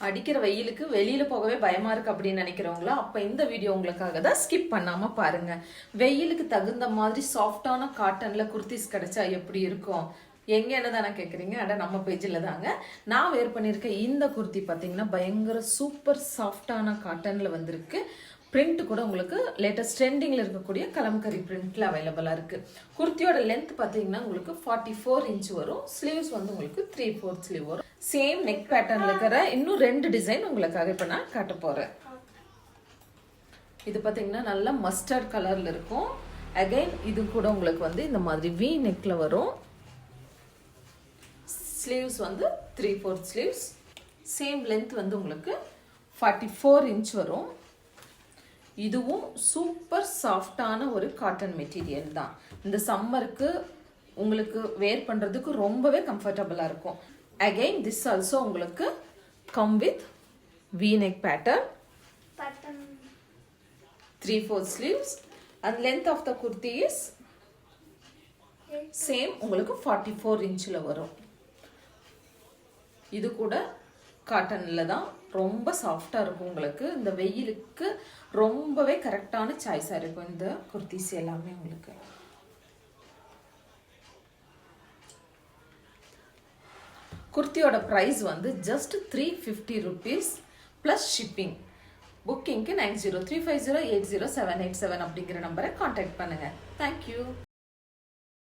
அடிக்கிற வெயிலுக்கு வெளியில போகவே பயமா இருக்கு அப்படின்னு நினைக்கிறவங்களா அப்ப இந்த வீடியோ உங்களுக்காக தான் ஸ்கிப் பண்ணாம பாருங்க. வெயிலுக்கு தகுந்த மாதிரி சாஃப்டான காட்டன்ல குர்த்திஸ் கிடைச்சா எப்படி இருக்கும்? எங்க என்ன தானே கேட்குறீங்க? அட நம்ம பேஜில் தாங்க. நான் வேர் பண்ணியிருக்க இந்த குர்த்தி பார்த்தீங்கன்னா பயங்கர சூப்பர் சாஃப்டான காட்டனில் வந்திருக்கு. பிரிண்ட் கூட உங்களுக்கு லேட்டஸ்ட் ட்ரெண்டிங்கில் இருக்கக்கூடிய கலம்கரி பிரிண்ட்ல அவைலபிளாக இருக்குது. குர்த்தியோட லென்த் பார்த்தீங்கன்னா உங்களுக்கு 44 இன்ச் வரும். ஸ்லீவ்ஸ் வந்து உங்களுக்கு 3/4 ஸ்லீவ் வரும். சேம் நெக் பேட்டர்னில் இருக்கிற இன்னும் 2 டிசைன் உங்களுக்காக இப்போ நான் காட்ட போகிறேன். இது பார்த்தீங்கன்னா நல்லா மஸ்டர்ட் கலரில் இருக்கும். அகைன் இது கூட உங்களுக்கு வந்து இந்த மாதிரி வி நெக்கில் வரும். ஸ்லீவ்ஸ் வந்து 3/4 ஸ்லீவ்ஸ். சேம் லென்த் வந்து உங்களுக்கு 44 இன்ச் வரும். இதுவும் சூப்பர் சாஃப்டான ஒரு காட்டன் மெட்டீரியல் தான். இந்த சம்மருக்கு உங்களுக்கு வேர் பண்ணுறதுக்கு ரொம்பவே கம்ஃபர்டபுளாக இருக்கும். அகெயின் திஸ் ஆல்சோ உங்களுக்கு come with V neck pattern, 3/4 sleeves and length of the kurti is same உங்களுக்கு 44 இன்ச்சில் வரும். இது கூட காட்டனில் தான் ரொம்ப சாஃப்டாக இருக்கும். உங்களுக்கு இந்த வெயிலுக்கு ரொம்பவே கரெக்டான சாய்ஸாக இருக்கும் இந்த குர்த்திஸ் எல்லாமே. உங்களுக்கு குர்த்தியோட ப்ரைஸ் வந்து ஜஸ்ட் 350 rupees ப்ளஸ் ஷிப்பிங். புக்கிங்க்கு 9035080787 அப்படிங்கிற நம்பரை கான்டாக்ட் பண்ணுங்கள். தேங்க்யூ.